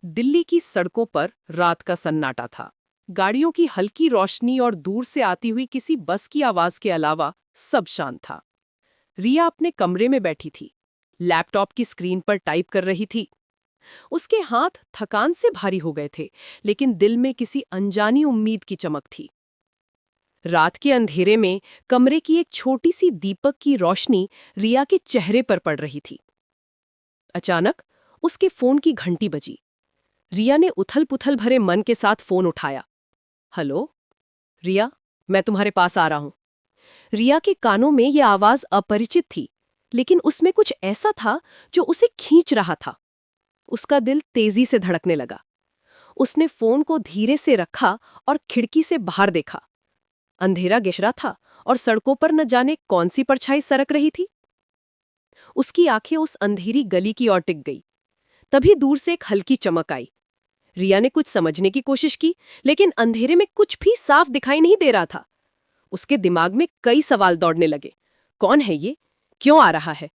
दिल्ली की सड़कों पर रात का सन्नाटा था। गाड़ियों की हल्की रोशनी और दूर से आती हुई किसी बस की आवाज के अलावा सब शांत था। रिया अपने कमरे में बैठी थी, लैपटॉप की स्क्रीन पर टाइप कर रही थी। उसके हाथ थकान से भारी हो गए थे, लेकिन दिल में किसी अनजानी उम्मीद की चमक थी। रात के अंधेरे में कमरे की एक छोटी सी दीपक की रोशनी रिया के चेहरे पर पड़ रही थी। अचानक उसके फोन की घंटी बजी। रिया ने उथल-पुथल भरे मन के साथ फोन उठाया। हेलो, रिया, मैं तुम्हारे पास आ रहा हूं। रिया के कानों में यह आवाज अपरिचित थी, लेकिन उसमें कुछ ऐसा था जो उसे खींच रहा था। उसका दिल तेजी से धड़कने लगा। उसने फोन को धीरे से रखा और खिड़की से बाहर देखा। अंधेरा गहरा था और सड़कों पर न जाने कौन सी परछाई सरक रही थी। उसकी आंखें उस अंधेरी गली की ओर टिक गई। तभी दूर से एक हल्की चमक आई। रिया ने कुछ समझने की कोशिश की, लेकिन अंधेरे में कुछ भी साफ दिखाई नहीं दे रहा था। उसके दिमाग में कई सवाल दौड़ने लगे। कौन है ये? क्यों आ रहा है?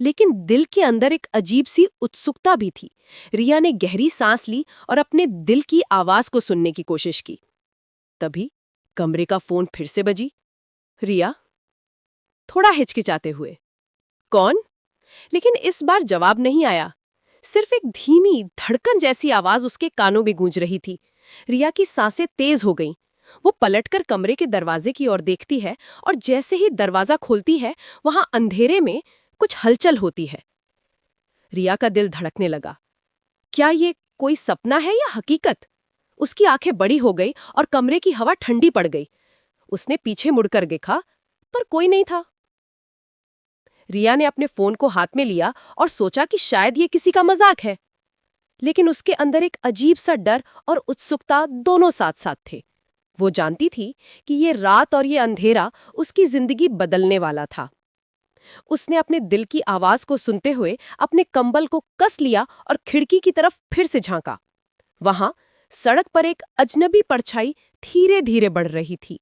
लेकिन दिल के अंदर एक अजीब सी उत्सुकता भी थी। रिया ने गहरी सांस ली और अपने दिल की आवाज को सुनने की कोशिश की। तभी कमरे का फोन फिर से बजी। रिया, थोड़ा हिचकिचाते हुए, कौन? लेकिन इस बार जवाब नहीं आया। सिर्फ एक धीमी धड़कन जैसी आवाज उसके कानों में गूंज रही थी। रिया की सांसें तेज हो गईं। वो पलटकर कमरे के दरवाजे की ओर देखती है और जैसे ही दरवाजा खोलती है, वहां अंधेरे में कुछ हलचल होती है। रिया का दिल धड़कने लगा। क्या ये कोई सपना है या हकीकत? उसकी आंखें बड़ी हो गई और कमरे की हवा ठंडी पड़ गई। उसने पीछे मुड़कर देखा, पर कोई नहीं था। रिया ने अपने फोन को हाथ में लिया और सोचा कि शायद ये किसी का मजाक है। लेकिन उसके अंदर एक अजीब सा डर और उत्सुकता दोनों साथ साथ थे। वो जानती थी कि ये रात और ये अंधेरा उसकी जिंदगी बदलने वाला था। उसने अपने दिल की आवाज को सुनते हुए अपने कंबल को कस लिया और खिड़की की तरफ फिर से झांका। वहां सड़क पर एक अजनबी परछाई धीरे धीरे बढ़ रही थी।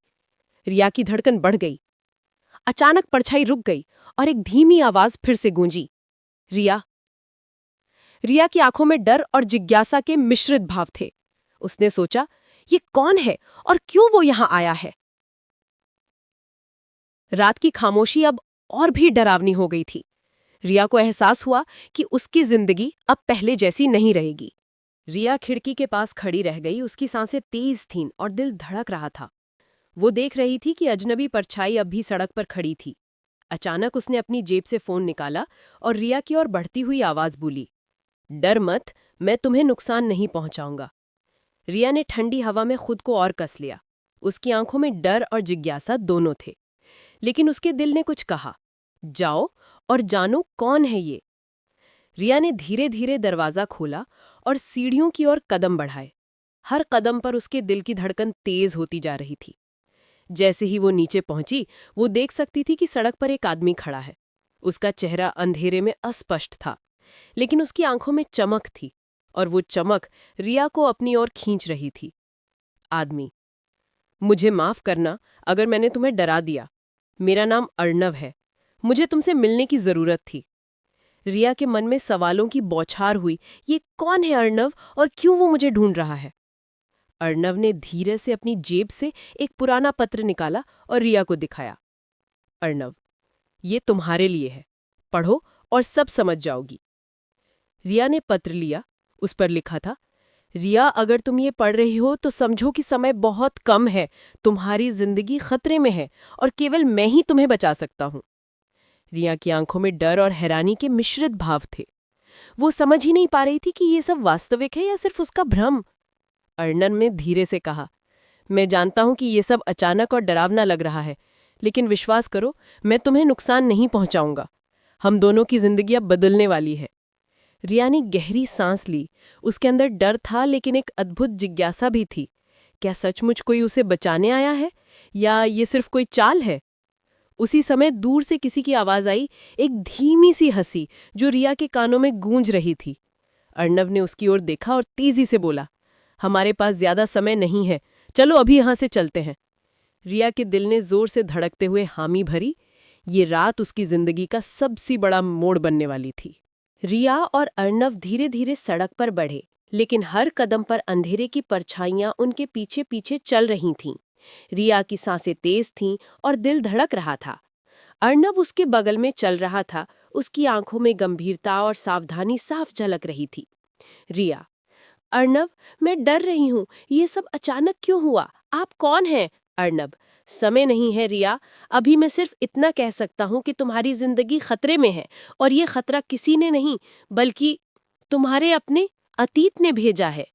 रिया की धड़कन बढ़ गई। अचानक परछाई रुक गई और एक धीमी आवाज फिर से गूंजी, रिया। रिया की आंखों में डर और जिज्ञासा के मिश्रित भाव थे। उसने सोचा, ये कौन है और क्यों वो यहां आया है? रात की खामोशी अब और भी डरावनी हो गई थी। रिया को एहसास हुआ कि उसकी जिंदगी अब पहले जैसी नहीं रहेगी। रिया खिड़की के पास खड़ी रह गई। उसकी सांसें तेज थीं और दिल धड़क रहा था। वो देख रही थी कि अजनबी परछाई अब भी सड़क पर खड़ी थी। अचानक उसने अपनी जेब से फोन निकाला और रिया की ओर बढ़ती हुई आवाज बोली, डर मत, मैं तुम्हें नुकसान नहीं पहुंचाऊंगा। रिया ने ठंडी हवा में खुद को और कस लिया। उसकी आंखों में डर और जिज्ञासा दोनों थे, लेकिन उसके दिल ने कुछ कहा, जाओ और जानो कौन है ये। रिया ने धीरे धीरे दरवाजा खोला और सीढ़ियों की ओर कदम बढ़ाए। हर कदम पर उसके दिल की धड़कन तेज होती जा रही थी। जैसे ही वो नीचे पहुंची, वो देख सकती थी कि सड़क पर एक आदमी खड़ा है। उसका चेहरा अंधेरे में अस्पष्ट था, लेकिन उसकी आंखों में चमक थी, और वो चमक रिया को अपनी ओर खींच रही थी। आदमी, मुझे माफ करना अगर मैंने तुम्हें डरा दिया। मेरा नाम अर्णव है। मुझे तुमसे मिलने की जरूरत थी। रिया के मन में सवालों की बौछार हुई। ये कौन है अर्णव और क्यों वो मुझे ढूंढ रहा है? अर्णव ने धीरे से अपनी जेब से एक पुराना पत्र निकाला और रिया को दिखाया। अर्णव, ये तुम्हारे लिए है। पढ़ो और सब समझ जाओगी। रिया ने पत्र लिया। उस पर लिखा था, रिया, अगर तुम ये पढ़ रही हो तो समझो कि समय बहुत कम है। तुम्हारी जिंदगी खतरे में है और केवल मैं ही तुम्हें बचा सकता हूं। रिया की आंखों में डर और हैरानी के मिश्रित भाव थे। वो समझ ही नहीं पा रही थी कि ये सब वास्तविक है या सिर्फ उसका भ्रम। अर्णव ने धीरे से कहा, मैं जानता हूं कि ये सब अचानक और डरावना लग रहा है, लेकिन विश्वास करो, मैं तुम्हें नुकसान नहीं पहुंचाऊंगा। हम दोनों की जिंदगी अब बदलने वाली है। रिया ने गहरी सांस ली। उसके अंदर डर था, लेकिन एक अद्भुत जिज्ञासा भी थी। क्या सचमुच कोई उसे बचाने आया है या ये सिर्फ कोई चाल है? उसी समय दूर से किसी की आवाज आई, एक धीमी सी हंसी जो रिया के कानों में गूंज रही थी। अर्णव ने उसकी ओर देखा और तेजी से बोला, हमारे पास ज्यादा समय नहीं है, चलो अभी यहां से चलते हैं। रिया के दिल ने जोर से धड़कते हुए हामी भरी। ये रात उसकी जिंदगी का सबसे बड़ा मोड़ बनने वाली थी। रिया और अर्नव धीरे धीरे सड़क पर बढ़े, लेकिन हर कदम पर अंधेरे की परछाइयां उनके पीछे पीछे चल रही थीं। रिया की सांसें तेज थीं और दिल धड़क रहा था। अर्नब उसके बगल में चल रहा था, उसकी आंखों में गंभीरता और सावधानी साफ झलक रही थी। रिया: अर्नब, मैं डर रही हूँ, ये सब अचानक क्यों हुआ? आप कौन हैं? अर्नब: समय नहीं है रिया, अभी मैं सिर्फ इतना कह सकता हूँ कि तुम्हारी जिंदगी खतरे में है, और ये खतरा किसी ने नहीं, बल्कि तुम्हारे अपने अतीत ने भेजा है।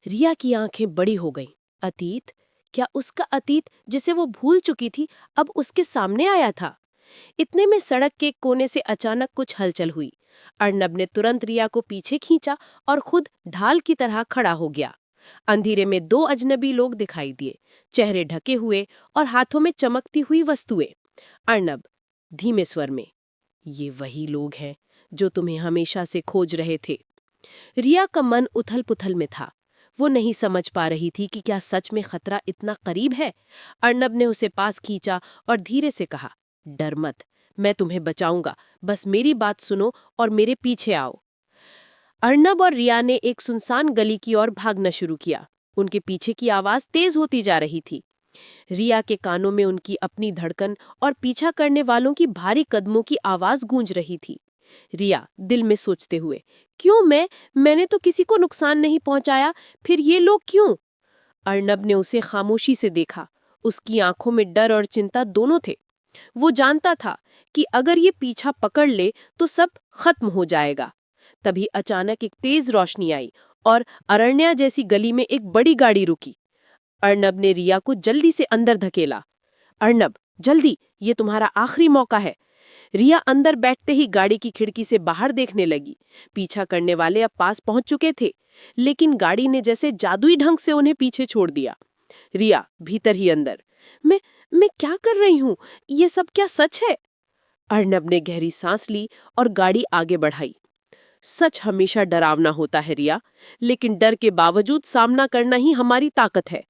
रिया की आंखें बड़ी हो गईं। अतीत? क्या उसका अतीत, जिसे वो भूल चुकी थी, अब उसके सामने आया था? इतने में सड़क के कोने से अचानक कुछ हलचल हुई। अर्नब ने तुरंत रिया को पीछे खींचा और खुद ढाल की तरह खड़ा हो गया। अंधेरे में दो अजनबी लोग दिखाई दिए, चेहरे ढके हुए और हाथों में चमकती हुई वस्तुएं। अर्नब धीमे स्वर में: ये वही लोग हैं जो तुम्हें हमेशा से खोज रहे थे। रिया का मन उथल पुथल में था। वो नहीं समझ पा रही थी कि क्या सच में खतरा इतना करीब है। अर्नब ने उसे पास खींचा और धीरे से कहा: डर मत, मैं तुम्हें बचाऊंगा, बस मेरी बात सुनो और मेरे पीछे आओ। अर्नब और रिया ने एक सुनसान गली की ओर भागना शुरू किया। उनके पीछे की आवाज तेज होती जा रही थी। रिया के कानों में उनकी अपनी धड़कन और पीछा करने वालों की भारी कदमों की आवाज गूंज रही थी। रिया दिल में सोचते हुए: क्यों मैंने तो किसी को नुकसान नहीं पहुंचाया, फिर ये लोग क्यों? अर्नब ने उसे खामोशी से देखा। उसकी आंखों में डर और चिंता दोनों थे। वो जानता था कि अगर ये पीछा पकड़ ले तो सब खत्म हो जाएगा। तभी अचानक एक तेज रोशनी आई और अरण्या जैसी गली में एक बड़ी गाड़ी रुकी। अर्नब ने रिया को जल्दी से अंदर धकेला। अर्नब, जल्दी, ये तुम्हारा आखिरी मौका है। रिया अंदर बैठते ही गाड़ी की खिड़की से बाहर देखने लगी। पीछा करने वाले अब पास पहुंच चुके थे, लेकिन गाड़ी ने जैसे जादुई ढंग से उन्हें पीछे छोड़ दिया। रिया भीतर ही अंदर: मैं क्या कर रही हूँ? ये सब क्या सच है? अर्नब ने गहरी सांस ली और गाड़ी आगे बढ़ाई। सच हमेशा डरावना होता है रिया, लेकिन डर के बावजूद सामना करना ही हमारी ताकत है,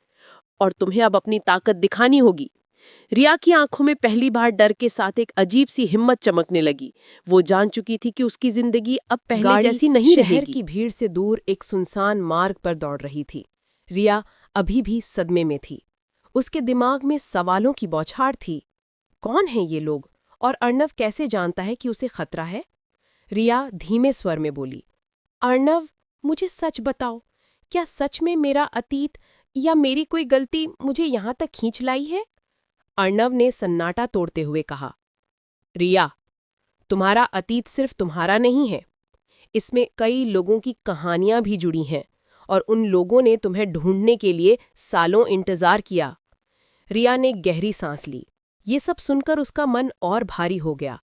और तुम्हें अब अपनी ताकत दिखानी होगी। रिया की आंखों में पहली बार डर के साथ एक अजीब सी हिम्मत चमकने लगी। वो जान चुकी थी कि उसकी जिंदगी अब पहले जैसी नहीं रहेगी। शहर की भीड़ से दूर एक सुनसान मार्ग पर दौड़ रही थी। रिया अभी भी सदमे में थी। उसके दिमाग में सवालों की बौछार थी। कौन हैं ये लोग, और अर्नव कैसे जानता है कि उसे खतरा है? रिया धीमे स्वर में बोली: अर्नव, मुझे सच बताओ, क्या सच में मेरा अतीत या मेरी कोई गलती मुझे यहाँ तक खींच लाई है? अर्नव ने सन्नाटा तोड़ते हुए कहा: रिया, तुम्हारा अतीत सिर्फ तुम्हारा नहीं है। इसमें कई लोगों की कहानियां भी जुड़ी हैं, और उन लोगों ने तुम्हें ढूंढने के लिए सालों इंतजार किया। रिया ने गहरी सांस ली। ये सब सुनकर उसका मन और भारी हो गया।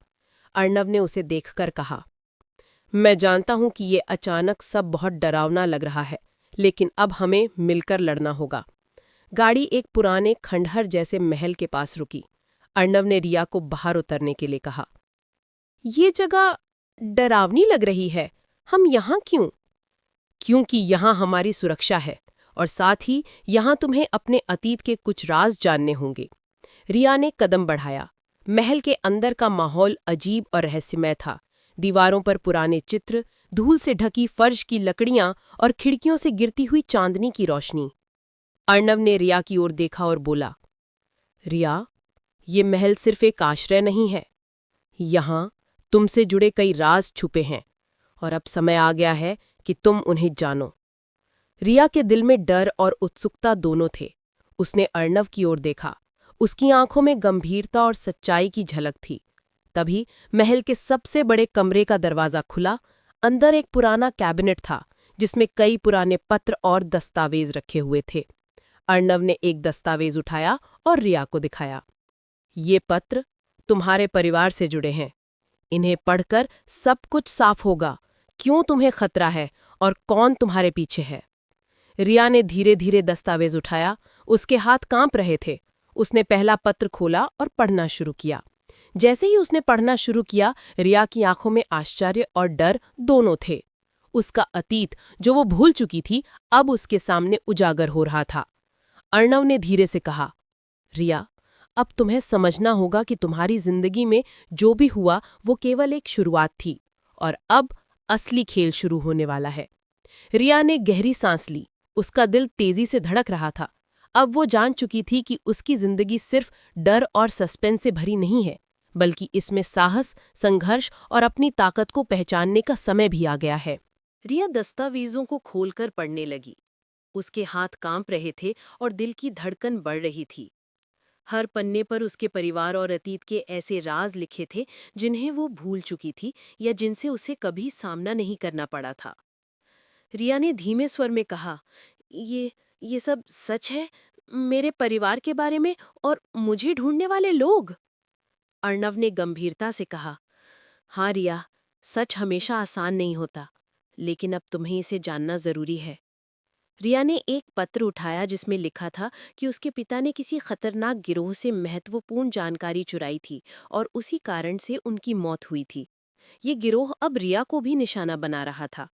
अर्नव ने उसे देखकर कहा: मैं जानता हूं कि ये अचानक सब बहुत डरावना लग रहा है, लेकिन अब हमें मिलकर लड़ना होगा। गाड़ी एक पुराने खंडहर जैसे महल के पास रुकी। अर्नव ने रिया को बाहर उतरने के लिए कहा। ये जगह डरावनी लग रही है, हम यहाँ क्यों? क्योंकि यहाँ हमारी सुरक्षा है, और साथ ही यहाँ तुम्हें अपने अतीत के कुछ राज जानने होंगे। रिया ने कदम बढ़ाया। महल के अंदर का माहौल अजीब और रहस्यमय था। दीवारों पर पुराने चित्र, धूल से ढकी फर्श की लकड़ियां और खिड़कियों से गिरती हुई चांदनी की रोशनी। अर्नव ने रिया की ओर देखा और बोला, रिया, ये महल सिर्फ एक आश्रय नहीं है। यहाँ तुमसे जुड़े कई राज छुपे हैं, और अब समय आ गया है कि तुम उन्हें जानो। रिया के दिल में डर और उत्सुकता दोनों थे। उसने अर्नव की ओर देखा। उसकी आंखों में गंभीरता और सच्चाई की झलक थी। तभी महल के सबसे बड़े कमरे का दरवाजा खुला। अंदर एक पुराना कैबिनेट था, जिसमें कई पुराने पत्र और दस्तावेज रखे हुए थे। अर्नव ने एक दस्तावेज उठाया और रिया को दिखाया। ये पत्र तुम्हारे परिवार से जुड़े हैं। इन्हें पढ़कर सब कुछ साफ होगा, क्यों तुम्हें खतरा है और कौन तुम्हारे पीछे है। रिया ने धीरे धीरे दस्तावेज उठाया। उसके हाथ कांप रहे थे। उसने पहला पत्र खोला और पढ़ना शुरू किया। जैसे ही उसने पढ़ना शुरू किया, रिया की आंखों में आश्चर्य और डर दोनों थे। उसका अतीत, जो वो भूल चुकी थी, अब उसके सामने उजागर हो रहा था। अर्नव ने धीरे से कहा, रिया, अब तुम्हें समझना होगा कि तुम्हारी जिंदगी में जो भी हुआ वो केवल एक शुरुआत थी, और अब असली खेल शुरू होने वाला है। रिया ने गहरी सांस ली। उसका दिल तेजी से धड़क रहा था। अब वो जान चुकी थी कि उसकी जिंदगी सिर्फ डर और सस्पेंस से भरी नहीं है, बल्कि इसमें साहस, संघर्ष और अपनी ताकत को पहचानने का समय भी आ गया है। रिया दस्तावेजों को खोलकर पढ़ने लगी। उसके हाथ कांप रहे थे और दिल की धड़कन बढ़ रही थी। हर पन्ने पर उसके परिवार और अतीत के ऐसे राज लिखे थे जिन्हें वो भूल चुकी थी या जिनसे उसे कभी सामना नहीं करना पड़ा था। रिया ने धीमे स्वर में कहा, ये सब सच है? मेरे परिवार के बारे में और मुझे ढूंढने वाले लोग? अर्णव ने गंभीरता से कहा, हाँ रिया, सच हमेशा आसान नहीं होता, लेकिन अब तुम्हें इसे जानना जरूरी है। रिया ने एक पत्र उठाया जिसमें लिखा था कि उसके पिता ने किसी खतरनाक गिरोह से महत्वपूर्ण जानकारी चुराई थी और उसी कारण से उनकी मौत हुई थी। ये गिरोह अब रिया को भी निशाना बना रहा था।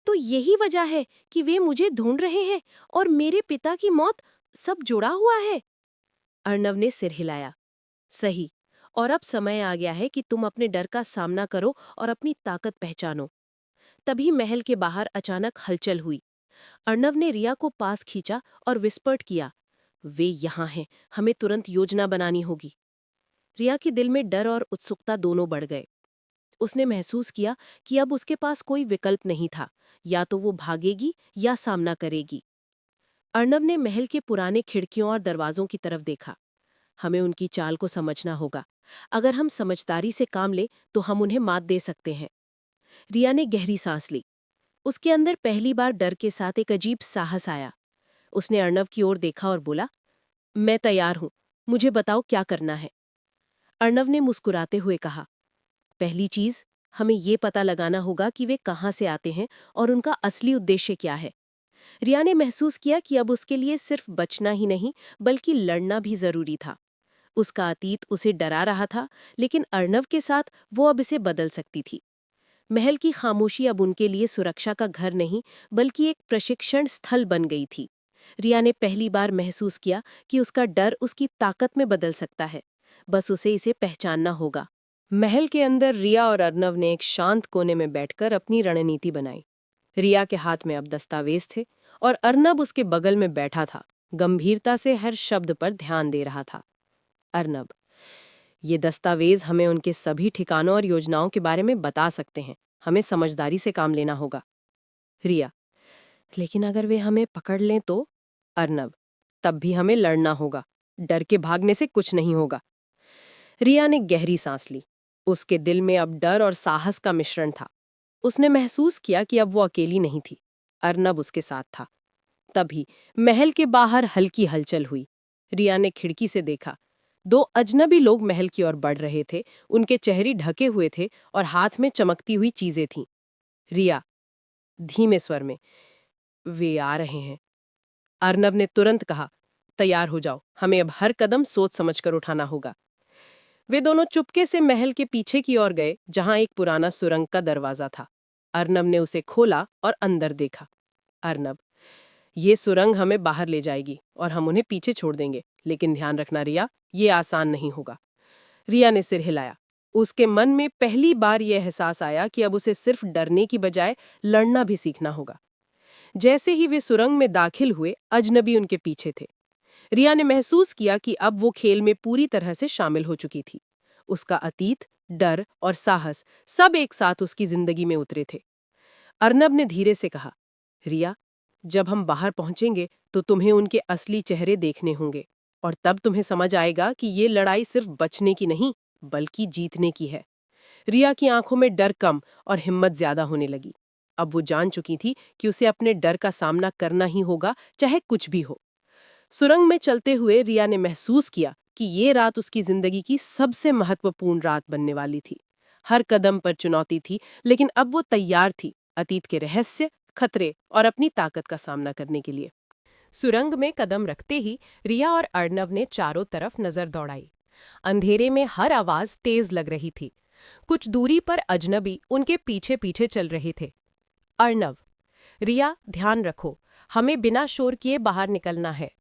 तो यही वजह है कि वे मुझे ढूंढ रहे हैं और मेरे पिता की मौत, सब जुड़ा हुआ है। अर्णव ने सिर हिलाया। सही। और अब समय आ गया है कि तुम अपने डर का सामना करो और अपनी ताकत पहचानो। तभी महल के बाहर अचानक हलचल हुई। अर्णव ने रिया को पास खींचा और विस्पर्ट किया, वे यहाँ हैं, हमें तुरंत योजना बनानी होगी। रिया के दिल में डर और उत्सुकता दोनों बढ़ गए। उसने महसूस किया कि अब उसके पास कोई विकल्प नहीं था, या तो वो भागेगी या सामना करेगी। अर्णव ने महल के पुराने खिड़कियों और दरवाजों की तरफ देखा। हमें उनकी चाल को समझना होगा। अगर हम समझदारी से काम लें तो हम उन्हें मात दे सकते हैं। रिया ने गहरी सांस ली। उसके अंदर पहली बार डर के साथ एक अजीब साहस आया। उसने अर्णव की ओर देखा और बोला, मैं तैयार हूं, मुझे बताओ क्या करना है। अर्णव ने मुस्कुराते हुए कहा, पहली चीज, हमें ये पता लगाना होगा कि वे कहाँ से आते हैं और उनका असली उद्देश्य क्या है। रिया ने महसूस किया कि अब उसके लिए सिर्फ बचना ही नहीं, बल्कि लड़ना भी जरूरी था। उसका अतीत उसे डरा रहा था, लेकिन अर्णव के साथ वो अब इसे बदल सकती थी। महल की खामोशी अब उनके लिए सुरक्षा का घर नहीं, बल्कि एक प्रशिक्षण स्थल बन गई थी। रिया ने पहली बार महसूस किया कि उसका डर उसकी ताकत में बदल सकता है, बस उसे इसे पहचानना होगा। महल के अंदर रिया और अर्णव ने एक शांत कोने में बैठकर अपनी रणनीति बनाई। रिया के हाथ में अब दस्तावेज थे और अर्णव उसके बगल में बैठा था, गंभीरता से हर शब्द पर ध्यान दे रहा था। अर्णव, ये दस्तावेज हमें उनके सभी ठिकानों और योजनाओं के बारे में बता सकते हैं, हमें समझदारी से काम लेना होगा। रिया, लेकिन अगर वे हमें पकड़ लें तो? अर्णव, तब भी हमें लड़ना होगा, डर के भागने से कुछ नहीं होगा। रिया ने गहरी सांस ली। उसके दिल में अब डर और साहस का मिश्रण था। उसने महसूस किया कि अब वो अकेली नहीं थी, अर्णव उसके साथ था। तभी महल के बाहर हल्की हलचल हुई। रिया ने खिड़की से देखा। दो अजनबी लोग महल की ओर बढ़ रहे थे। उनके चेहरे ढके हुए थे और हाथ में चमकती हुई चीजें थीं। रिया, धीमे स्वर में, वे आ रहे हैं। अर्णव ने तुरंत कहा, तैयार हो जाओ, हमें अब हर कदम सोच समझकर उठाना होगा। वे दोनों चुपके से महल के पीछे की ओर गए, जहां एक पुराना सुरंग का दरवाजा था। अर्णव ने उसे खोला और अंदर देखा। अर्णव, ये सुरंग हमें बाहर ले जाएगी और हम उन्हें पीछे छोड़ देंगे, लेकिन ध्यान रखना रिया, ये आसान नहीं होगा। रिया ने सिर हिलाया। उसके मन में पहली बार यह एहसास आया कि अब उसे सिर्फ डरने की बजाय लड़ना भी सीखना होगा। जैसे ही वे सुरंग में दाखिल हुए, अजनबी उनके पीछे थे। रिया ने महसूस किया कि अब वो खेल में पूरी तरह से शामिल हो चुकी थी। उसका अतीत, डर और साहस सब एक साथ उसकी जिंदगी में उतरे थे। अर्णव ने धीरे से कहा, रिया, जब हम बाहर पहुंचेंगे तो तुम्हें उनके असली चेहरे देखने होंगे और तब तुम्हें समझ आएगा कि ये लड़ाई सिर्फ बचने की नहीं, बल्कि जीतने की है। रिया की आंखों में डर कम और हिम्मत ज्यादा होने लगी। अब वो जान चुकी थी कि उसे अपने डर का सामना करना ही होगा, चाहे कुछ भी हो। सुरंग में चलते हुए रिया ने महसूस किया कि ये रात उसकी जिंदगी की सबसे महत्वपूर्ण रात बनने वाली थी। हर कदम पर चुनौती थी, लेकिन अब वो तैयार थी अतीत के रहस्य, खतरे और अपनी ताकत का सामना करने के लिए। सुरंग में कदम रखते ही रिया और अर्णव ने चारों तरफ नजर दौड़ाई। अंधेरे में हर आवाज तेज लग रही थी। कुछ दूरी पर अजनबी उनके पीछे पीछे चल रहे थे। अर्णव, रिया, ध्यान रखो, हमें बिना शोर किए बाहर निकलना है।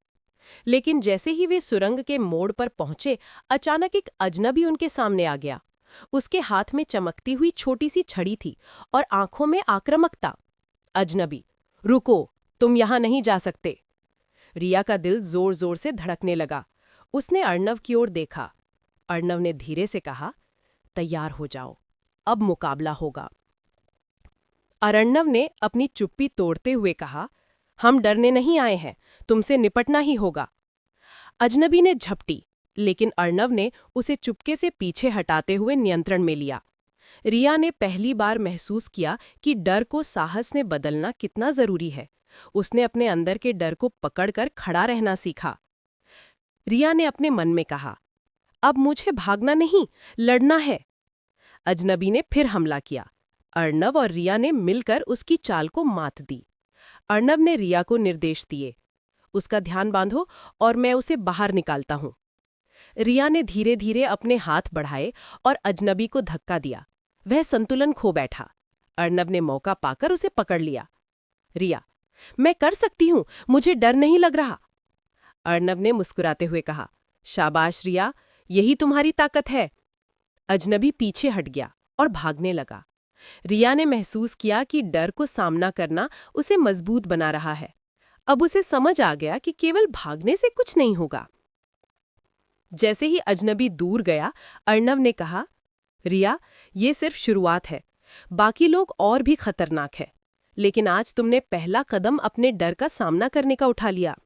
लेकिन जैसे ही वे सुरंग के मोड़ पर पहुंचे, अचानक एक अजनबी उनके सामने आ गया। उसके हाथ में चमकती हुई छोटी सी छड़ी थी और आंखों में आक्रामकता। अजनबी, रुको, तुम यहां नहीं जा सकते। रिया का दिल जोर जोर से धड़कने लगा। उसने अर्णव की ओर देखा। अर्णव ने धीरे से कहा, तैयार हो जाओ, अब मुकाबला होगा। अर्णव ने अपनी चुप्पी तोड़ते हुए कहा, हम डरने नहीं आए हैं, तुमसे निपटना ही होगा। अजनबी ने झपटी, लेकिन अर्णव ने उसे चुपके से पीछे हटाते हुए नियंत्रण में लिया। रिया ने पहली बार महसूस किया कि डर को साहस ने बदलना कितना जरूरी है। उसने अपने अंदर के डर को पकड़कर खड़ा रहना सीखा। रिया ने अपने मन में कहा, अब मुझे भागना नहीं, लड़ना है। अजनबी ने फिर हमला किया। अर्णव और रिया ने मिलकर उसकी चाल को मात दी। अर्णव ने रिया को निर्देश दिए, उसका ध्यान बांधो और मैं उसे बाहर निकालता हूं। रिया ने धीरे धीरे अपने हाथ बढ़ाए और अजनबी को धक्का दिया। वह संतुलन खो बैठा। अर्णव ने मौका पाकर उसे पकड़ लिया। रिया, मैं कर सकती हूं, मुझे डर नहीं लग रहा। अर्णव ने मुस्कुराते हुए कहा, शाबाश रिया, यही तुम्हारी ताकत है। अजनबी पीछे हट गया और भागने लगा। रिया ने महसूस किया कि डर को सामना करना उसे मजबूत बना रहा है। अब उसे समझ आ गया कि केवल भागने से कुछ नहीं होगा। जैसे ही अजनबी दूर गया, अर्णव ने कहा, रिया, ये सिर्फ शुरुआत है, बाकी लोग और भी खतरनाक है, लेकिन आज तुमने पहला कदम अपने डर का सामना करने का उठा लिया।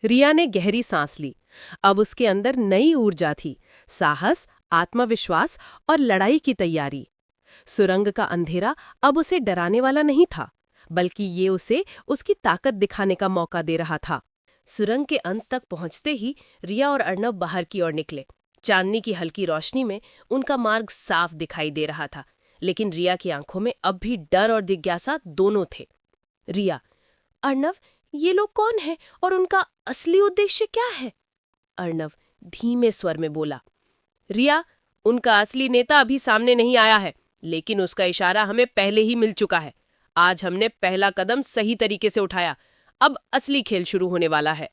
रिया ने गहरी सांस ली। अब उसके अंदर नई ऊर्जा थी, साहस, आत्मविश्वास और लड़ाई की तैयारी। सुरंग का अंधेरा अब उसे डराने वाला नहीं था, बल्कि ये उसे उसकी ताकत दिखाने का मौका दे रहा था। सुरंग के अंत तक पहुंचते ही रिया और अर्णव बाहर की ओर निकले। चांदनी की हल्की रोशनी में उनका मार्ग साफ दिखाई दे रहा था, लेकिन रिया की आंखों में अब भी डर और जिज्ञासा दोनों थे। रिया, अर्णव, ये लोग कौन हैं और उनका असली उद्देश्य क्या है? अर्णव धीमे स्वर में बोला। रिया, उनका असली नेता अभी सामने नहीं आया है, लेकिन उसका इशारा हमें पहले ही मिल चुका है। आज हमने पहला कदम सही तरीके से उठाया, अब असली खेल शुरू होने वाला है।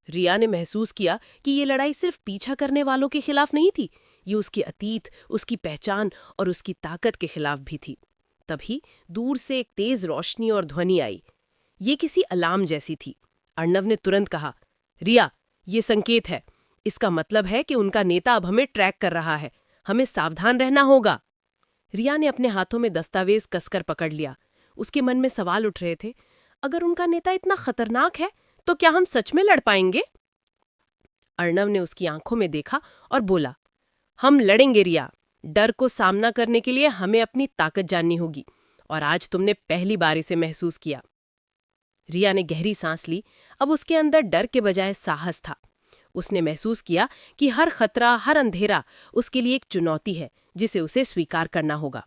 रिया ने महसूस किया कि ये लड़ाई सिर्फ पीछा करने वालों के खिलाफ नहीं थी, ये उसके अतीत, उसकी पहचान और उसकी ताकत के खिलाफ भी थी। तभी दूर से एक तेज रोशनी और ध्वनि आई। ये किसी अलार्म जैसी थी। अर्णव ने तुरंत कहा, रिया, ये संकेत है। इसका मतलब है कि उनका नेता अब हमें ट्रैक कर रहा है, हमें सावधान रहना होगा। रिया ने अपने हाथों में दस्तावेज कसकर पकड़ लिया। उसके मन में सवाल उठ रहे थे, अगर उनका नेता इतना खतरनाक है तो क्या हम सच में लड़ पाएंगे? अर्णव ने उसकी आंखों में देखा और बोला, हम लड़ेंगे रिया। डर को सामना करने के लिए हमें अपनी ताकत जाननी होगी, और आज तुमने पहली बार इसे महसूस किया। रिया ने गहरी सांस ली। अब उसके अंदर डर के बजाय साहस था। उसने महसूस किया कि हर खतरा, हर अंधेरा उसके लिए एक चुनौती है जिसे उसे स्वीकार करना होगा।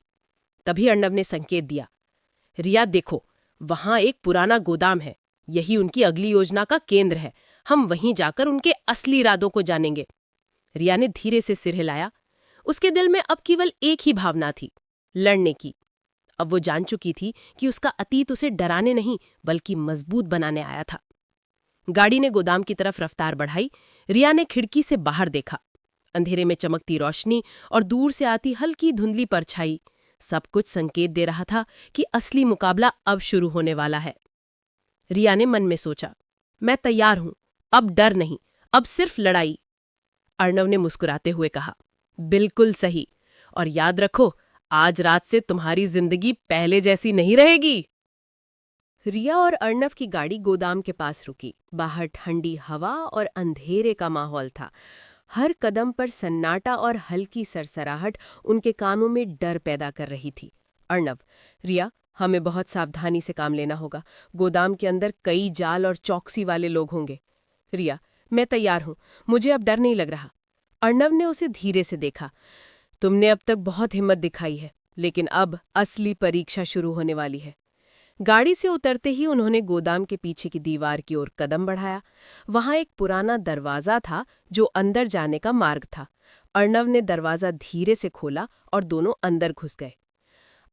तभी अर्णव ने संकेत दिया, रिया देखो, वहां एक पुराना गोदाम है, यही उनकी अगली योजना का केंद्र है। हम वहीं जाकर उनके असली इरादों को जानेंगे। रिया ने धीरे से सिर हिलाया। उसके दिल में अब केवल एक ही भावना थी, लड़ने की। अब वो जान चुकी थी कि उसका अतीत उसे डराने नहीं बल्कि मजबूत बनाने आया था। गाड़ी ने गोदाम की तरफ रफ्तार बढ़ाई। रिया ने खिड़की से बाहर देखा। अंधेरे में चमकती रोशनी और दूर से आती हल्की धुंधली परछाई, सब कुछ संकेत दे रहा था कि असली मुकाबला अब शुरू होने वाला है। रिया ने मन में सोचा, मैं तैयार हूं, अब डर नहीं, अब सिर्फ लड़ाई। अर्णव ने मुस्कुराते हुए कहा, बिल्कुल सही, और याद रखो, आज रात से तुम्हारी जिंदगी पहले जैसी नहीं रहेगी। रिया और अर्णव की गाड़ी गोदाम के पास रुकी। बाहर ठंडी हवा और अंधेरे का माहौल था। हर कदम पर सन्नाटा और हल्की सरसराहट उनके कानों में डर पैदा कर रही थी। अर्णव, रिया, हमें बहुत सावधानी से काम लेना होगा। गोदाम के अंदर कई जाल और चौकसी वाले लोग होंगे। रिया, मैं तैयार हूं, मुझे अब डर नहीं लग रहा। अर्णव ने उसे धीरे से देखा। तुमने अब तक बहुत हिम्मत दिखाई है, लेकिन अब असली परीक्षा शुरू होने वाली है। गाड़ी से उतरते ही उन्होंने गोदाम के पीछे की दीवार की ओर कदम बढ़ाया। वहां एक पुराना दरवाजा था जो अंदर जाने का मार्ग था। अर्णव ने दरवाजा धीरे से खोला और दोनों अंदर घुस गए।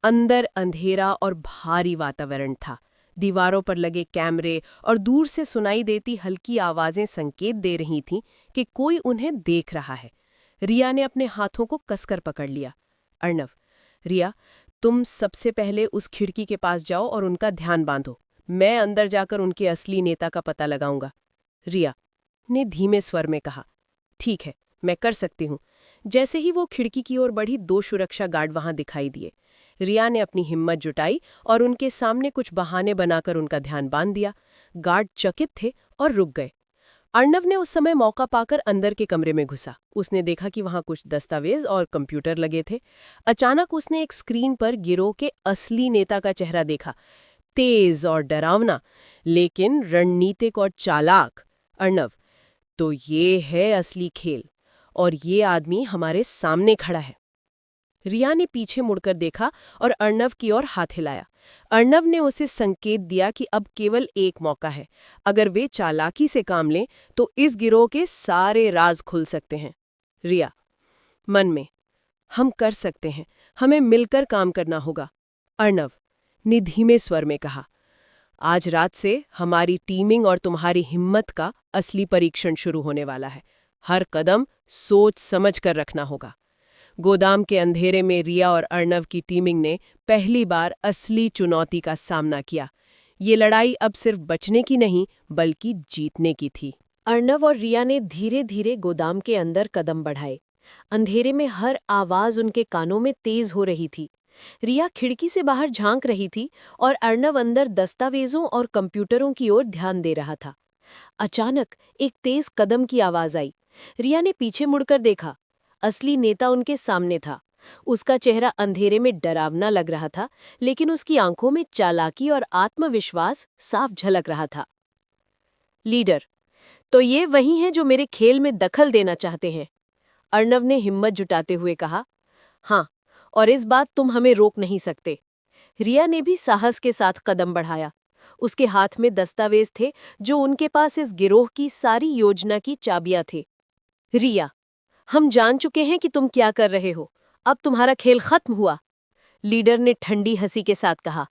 अंदर अंधेरा और भारी वातावरण था। दीवारों पर लगे कैमरे और दूर से सुनाई देती हल्की आवाजें संकेत दे रही थीं कि कोई उन्हें देख रहा है। रिया ने अपने हाथों को कसकर पकड़ लिया। अर्णव, रिया, तुम सबसे पहले उस खिड़की के पास जाओ और उनका ध्यान बांधो। मैं अंदर जाकर उनके असली नेता का पता लगाऊंगा। रिया ने धीमे स्वर में कहा। ठीक है, मैं कर सकती हूँ। जैसे ही वो खिड़की की ओर बढ़ी, 2 सुरक्षा गार्ड वहां दिखाई दिए। रिया ने अपनी हिम्मत जुटाई और उनके सामने कुछ बहाने बनाकर उनका ध्यान बांध दिया। गार्ड चकित थे और रुक गए। अर्णव ने उस समय मौका पाकर अंदर के कमरे में घुसा। उसने देखा कि वहां कुछ दस्तावेज और कंप्यूटर लगे थे। अचानक उसने एक स्क्रीन पर गिरोह के असली नेता का चेहरा देखा, तेज और डरावना, लेकिन रणनीतिक और चालाक। अर्णव, तो ये है असली खेल, और ये आदमी हमारे सामने खड़ा है। रिया ने पीछे मुड़कर देखा और अर्णव की ओर हाथ हिलाया। अर्णव ने उसे संकेत दिया कि अब केवल एक मौका है। अगर वे चालाकी से काम लें तो इस गिरोह के सारे राज खुल सकते हैं। रिया मन में, हम कर सकते हैं, हमें मिलकर काम करना होगा। अर्णव ने धीमे स्वर में कहा, आज रात से हमारी टीमिंग और तुम्हारी हिम्मत का असली परीक्षण शुरू होने वाला है। हर कदम सोच समझ कर रखना होगा। गोदाम के अंधेरे में रिया और अर्णव की टीमिंग ने पहली बार असली चुनौती का सामना किया। ये लड़ाई अब सिर्फ बचने की नहीं, बल्कि जीतने की थी। अर्णव और रिया ने धीरे धीरे गोदाम के अंदर कदम बढ़ाए। अंधेरे में हर आवाज उनके कानों में तेज हो रही थी। रिया खिड़की से बाहर झांक रही थी और अर्णव अंदर दस्तावेजों और कंप्यूटरों की ओर ध्यान दे रहा था। अचानक एक तेज कदम की आवाज आई। रिया ने पीछे मुड़कर देखा। असली नेता उनके सामने था। उसका चेहरा अंधेरे में डरावना लग रहा था, लेकिन उसकी आंखों में चालाकी और आत्मविश्वास साफ झलक रहा था। लीडर, तो ये वही हैं जो मेरे खेल में दखल देना चाहते हैं, अर्णव ने हिम्मत जुटाते हुए कहा। हाँ, और इस बात तुम हमें रोक नहीं सकते। रिया ने भी साहस के साथ कदम बढ़ाया। उसके हाथ में दस्तावेज थे जो उनके पास इस गिरोह की सारी योजना की चाबियां थे। रिया, हम जान चुके हैं कि तुम क्या कर रहे हो। अब तुम्हारा खेल खत्म हुआ, लीडर ने ठंडी हंसी के साथ कहा।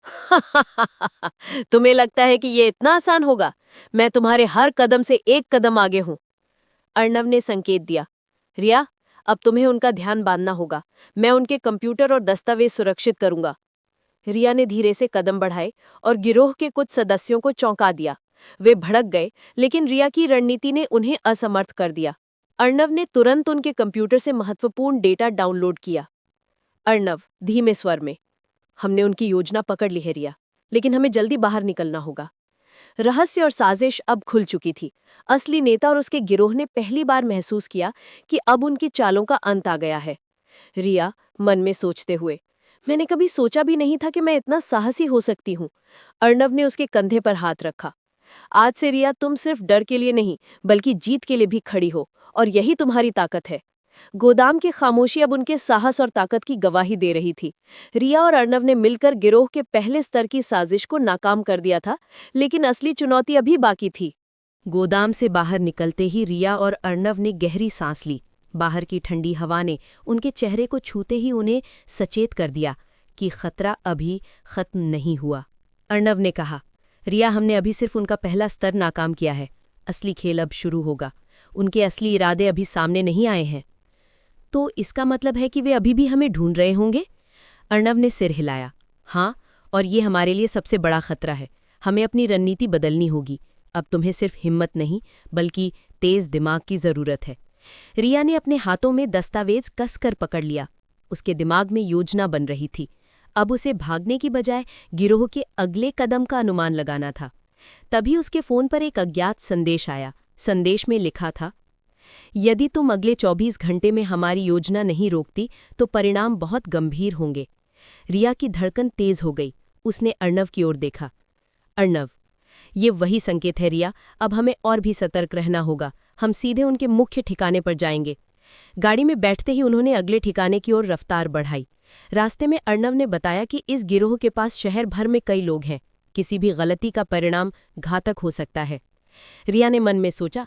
तुम्हें लगता है कि ये इतना आसान होगा? मैं तुम्हारे हर कदम से एक कदम आगे हूं। अर्णव ने संकेत दिया। रिया, अब तुम्हें उनका ध्यान बांधना होगा। मैं उनके कंप्यूटर और दस्तावेज सुरक्षित करूंगा। रिया ने धीरे से कदम बढ़ाए और गिरोह के कुछ सदस्यों को चौंका दिया। वे भड़क गए, लेकिन रिया की रणनीति ने उन्हें असमर्थ कर दिया। अर्णव ने तुरंत उनके कंप्यूटर से महत्वपूर्ण डेटा डाउनलोड किया। अर्णव धीमे स्वर में, हमने उनकी योजना पकड़ ली है रिया, लेकिन हमें जल्दी बाहर निकलना होगा। रहस्य और साजिश अब खुल चुकी थी। असली नेता और उसके गिरोह ने पहली बार महसूस किया कि अब उनकी चालों का अंत आ गया है। रिया मन में सोचते हुए, मैंने कभी सोचा भी नहीं था कि मैं इतना साहसी हो सकती हूँ। अर्णव ने उसके कंधे पर हाथ रखा। आज से रिया, तुम सिर्फ डर के लिए नहीं, बल्कि जीत के लिए भी खड़ी हो, और यही तुम्हारी ताकत है। गोदाम की खामोशी अब उनके साहस और ताकत की गवाही दे रही थी। रिया और अर्णव ने मिलकर गिरोह के पहले स्तर की साजिश को नाकाम कर दिया था, लेकिन असली चुनौती अभी बाकी थी। गोदाम से बाहर निकलते ही रिया और अर्णव ने गहरी सांस ली। बाहर की ठंडी हवा ने उनके चेहरे को छूते ही उन्हें सचेत कर दिया कि खतरा अभी खत्म नहीं हुआ। अर्णव ने कहा, रिया, हमने अभी सिर्फ उनका पहला स्तर नाकाम किया है। असली खेल अब शुरू होगा। उनके असली इरादे अभी सामने नहीं आए हैं। तो इसका मतलब है कि वे अभी भी हमें ढूंढ रहे होंगे? अर्णव ने सिर हिलाया। हाँ, और ये हमारे लिए सबसे बड़ा खतरा है। हमें अपनी रणनीति बदलनी होगी। अब तुम्हें सिर्फ हिम्मत नहीं, बल्कि तेज दिमाग की जरूरत है। रिया ने अपने हाथों में दस्तावेज कसकर पकड़ लिया। उसके दिमाग में योजना बन रही थी। अब उसे भागने की बजाय गिरोह के अगले कदम का अनुमान लगाना था। तभी उसके फोन पर एक अज्ञात संदेश आया। संदेश में लिखा था, यदि तुम अगले 24 घंटे में हमारी योजना नहीं रोकती तो परिणाम बहुत गंभीर होंगे। रिया की धड़कन तेज हो गई। उसने अर्णव की ओर देखा। अर्णव, ये वही संकेत है रिया, अब हमें और भी सतर्क रहना होगा। हम सीधे उनके मुख्य ठिकाने पर जाएंगे। गाड़ी में बैठते ही उन्होंने अगले ठिकाने की ओर रफ्तार बढ़ाई। रास्ते में अर्णव ने बताया कि इस गिरोह के पास शहर भर में कई लोग हैं। किसी भी गलती का परिणाम घातक हो सकता है। रिया ने मन में सोचा,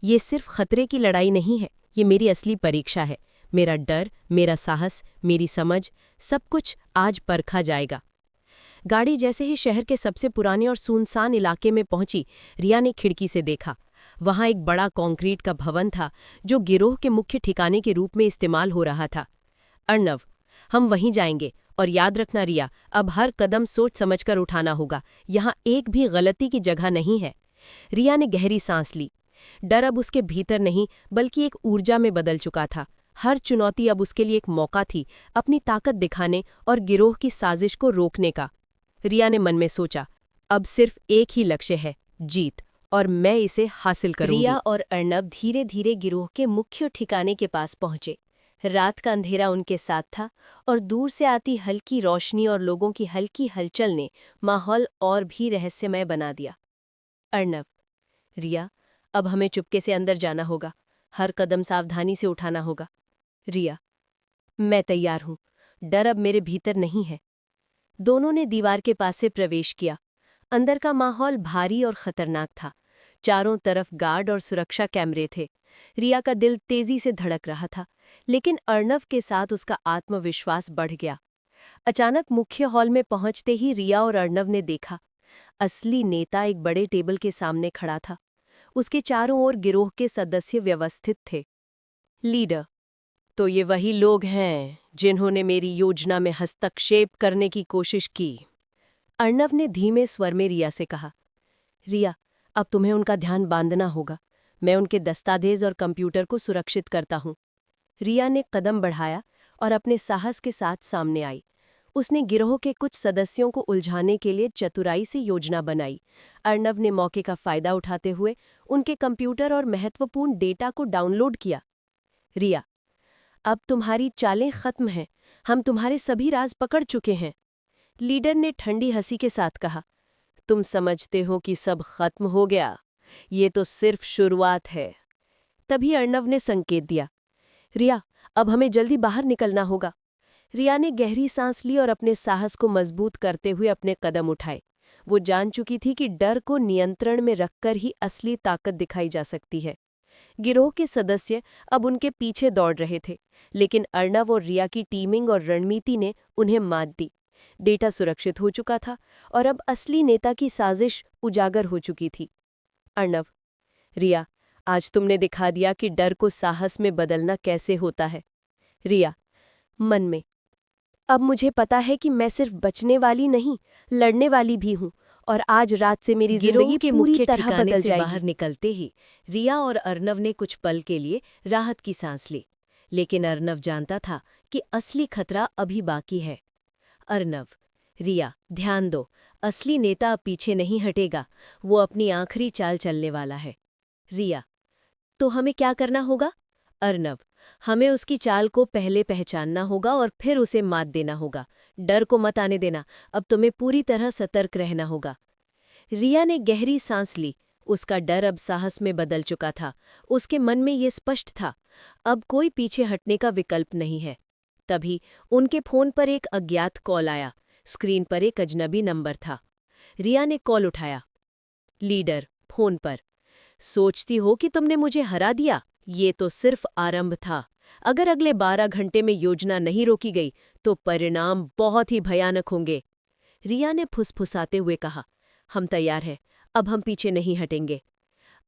ये सिर्फ खतरे की लड़ाई नहीं है, ये मेरी असली परीक्षा है। मेरा डर, मेरा साहस, मेरी समझ, सब कुछ आज परखा जाएगा। गाड़ी जैसे ही शहर के सबसे पुराने और सुनसान इलाके में पहुंची, रिया ने खिड़की से देखा। वहां एक बड़ा कंक्रीट का भवन था जो गिरोह के मुख्य ठिकाने के रूप में इस्तेमाल हो रहा था। अर्नव, हम वहीं जाएंगे और याद रखना रिया, अब हर कदम सोच समझकर उठाना होगा, यहाँ एक भी गलती की जगह नहीं है। रिया ने गहरी सांस ली। डर अब उसके भीतर नहीं बल्कि एक ऊर्जा में बदल चुका था। हर चुनौती अब उसके लिए एक मौका थी अपनी ताकत दिखाने और गिरोह की साजिश को रोकने का। रिया ने मन में सोचा, अब सिर्फ एक ही लक्ष्य है, जीत, और मैं इसे हासिल करूंगी। रिया और अर्नब धीरे धीरे गिरोह के मुख्य ठिकाने के पास पहुंचे। रात का अंधेरा उनके साथ था और दूर से आती हल्की रोशनी और लोगों की हल्की हलचल ने माहौल और भी रहस्यमय बना दिया। अर्नब, रिया, अब हमें चुपके से अंदर जाना होगा, हर कदम सावधानी से उठाना होगा। रिया, मैं तैयार हूं, डर अब मेरे भीतर नहीं है। दोनों ने दीवार के पास से प्रवेश किया। अंदर का माहौल भारी और खतरनाक था। चारों तरफ गार्ड और सुरक्षा कैमरे थे। रिया का दिल तेजी से धड़क रहा था, लेकिन अर्नव के साथ उसका आत्मविश्वास बढ़ गया। अचानक मुख्य हॉल में पहुंचते ही रिया और अर्नव ने देखा, असली नेता एक बड़े टेबल के सामने खड़ा था। उसके चारों ओर गिरोह के सदस्य व्यवस्थित थे। लीडर, तो ये वही लोग हैं जिन्होंने मेरी योजना में हस्तक्षेप करने की कोशिश की। अर्नव ने धीमे स्वर में रिया से कहा। रिया, अब तुम्हें उनका ध्यान बांधना होगा। मैं उनके दस्तावेज और कंप्यूटर को सुरक्षित करता हूं। रिया ने कदम बढ़ाया और अपने साहस के साथ सामने आई। उसने गिरोह के कुछ सदस्यों को उलझाने के लिए चतुराई से योजना बनाई। अर्नव ने मौके का फायदा उठाते हुए उनके कंप्यूटर और महत्वपूर्ण डेटा को डाउनलोड किया। रिया, अब तुम्हारी चालें खत्म हैं, हम तुम्हारे सभी राज पकड़ चुके हैं। लीडर ने ठंडी हंसी के साथ कहा, तुम समझते हो कि सब खत्म हो गया? ये तो सिर्फ शुरुआत है। तभी अर्नव ने संकेत दिया, रिया, अब हमें जल्दी बाहर निकलना होगा। रिया ने गहरी सांस ली और अपने साहस को मजबूत करते हुए अपने कदम उठाए। वो जान चुकी थी कि डर को नियंत्रण में रखकर ही असली ताकत दिखाई जा सकती है। गिरोह के सदस्य अब उनके पीछे दौड़ रहे थे, लेकिन अर्नव और रिया की टीमिंग और रणनीति ने उन्हें मात दी। डेटा सुरक्षित हो चुका था और अब असली नेता की साजिश उजागर हो चुकी थी। अर्नव, रिया, आज तुमने दिखा दिया कि डर को साहस में बदलना कैसे होता है। रिया, मन में, अब मुझे पता है कि मैं सिर्फ बचने वाली नहीं, लड़ने वाली भी हूं, और आज रात से मेरी जिंदगी के पूरी मुख्य तरह ठिकाने बदल से जाएगी। बाहर निकलते ही रिया और अर्नव ने कुछ पल के लिए राहत की सांस ली, लेकिन अर्नव जानता था कि असली खतरा अभी बाकी है। अर्नव, रिया, ध्यान दो, असली नेता अब पीछे नहीं हटेगा, वो अपनी आखिरी चाल चलने वाला है। रिया, तो हमें क्या करना होगा? अर्नव, हमें उसकी चाल को पहले पहचानना होगा और फिर उसे मात देना होगा। डर को मत आने देना, अब तुम्हें पूरी तरह सतर्क रहना होगा। रिया ने गहरी सांस ली। उसका डर अब साहस में बदल चुका था। उसके मन में ये स्पष्ट था, अब कोई पीछे हटने का विकल्प नहीं है। तभी उनके फोन पर एक अज्ञात कॉल आया। स्क्रीन पर एक अजनबी नंबर था। रिया ने कॉल उठाया। लीडर, फोन पर। सोचती हो कि तुमने मुझे हरा दिया? ये तो सिर्फ आरंभ था। अगर अगले 12 घंटे में योजना नहीं रोकी गई तो परिणाम बहुत ही भयानक होंगे। रिया ने फुसफुसाते हुए कहा, हम तैयार हैं, अब हम पीछे नहीं हटेंगे।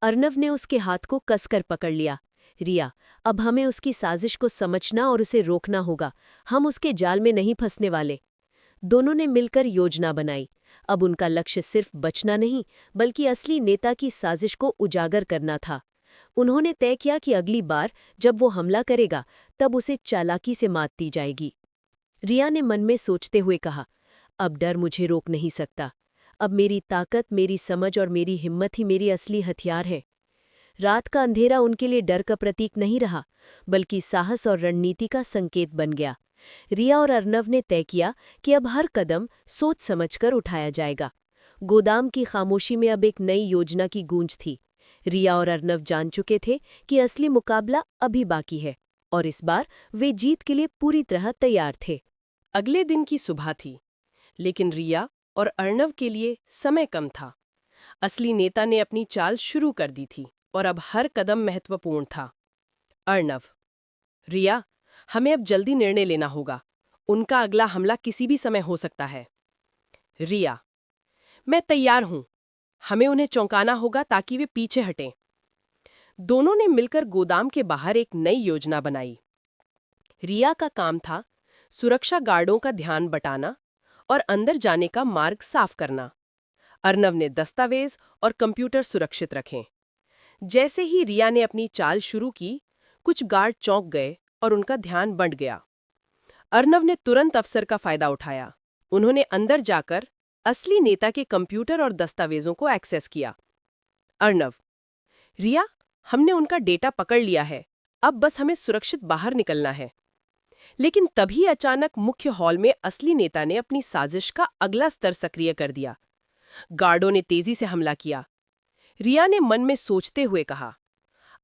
अर्नव ने उसके हाथ को कसकर पकड़ लिया। रिया, अब हमें उसकी साजिश को समझना और उसे रोकना होगा। हम उसके जाल में नहीं फंसने वाले। दोनों ने मिलकर योजना बनाई। अब उनका लक्ष्य सिर्फ बचना नहीं, बल्कि असली नेता की साजिश को उजागर करना था। उन्होंने तय किया कि अगली बार जब वो हमला करेगा, तब उसे चालाकी से मात दी जाएगी। रिया ने मन में सोचते हुए कहा, अब डर मुझे रोक नहीं सकता। अब मेरी ताकत, मेरी समझ और मेरी हिम्मत ही मेरी असली हथियार है। रात का अंधेरा उनके लिए डर का प्रतीक नहीं रहा, बल्कि साहस और रणनीति का संकेत बन गया। रिया और अर्नव ने तय किया कि अब हर कदम सोच समझकर उठाया जाएगा। गोदाम की खामोशी में अब एक नई योजना की गूंज थी। रिया और अर्नव जान चुके थे कि असली मुकाबला अभी बाकी है, और इस बार वे जीत के लिए पूरी तरह तैयार थे। अगले दिन की सुबह थी, लेकिन रिया और अर्नव के लिए समय कम था। असली नेता ने अपनी चाल शुरू कर दी थी और अब हर कदम महत्वपूर्ण था। अर्नव, रिया, हमें अब जल्दी निर्णय लेना होगा। उनका अगला हमला किसी भी समय हो सकता है। रिया, मैं तैयार हूं। हमें उन्हें चौंकाना होगा ताकि वे पीछे हटें। दोनों ने मिलकर गोदाम के बाहर एक नई योजना बनाई। रिया का काम था सुरक्षा गार्डों का ध्यान बटाना और अंदर जाने का मार्ग साफ करना। अर्नव ने दस्तावेज और कंप्यूटर सुरक्षित रखें। जैसे ही रिया ने अपनी चाल शुरू की, कुछ गार्ड चौंक गए और उनका ध्यान बंट गया। अर्नव ने तुरंत अवसर का फायदा उठाया। उन्होंने अंदर जाकर असली नेता के कंप्यूटर और दस्तावेजों को एक्सेस किया। अर्नव, रिया, हमने उनका डेटा पकड़ लिया है, अब बस हमें सुरक्षित बाहर निकलना है। लेकिन तभी अचानक मुख्य हॉल में असली नेता ने अपनी साजिश का अगला स्तर सक्रिय कर दिया। गार्डों ने तेजी से हमला किया। रिया ने मन में सोचते हुए कहा,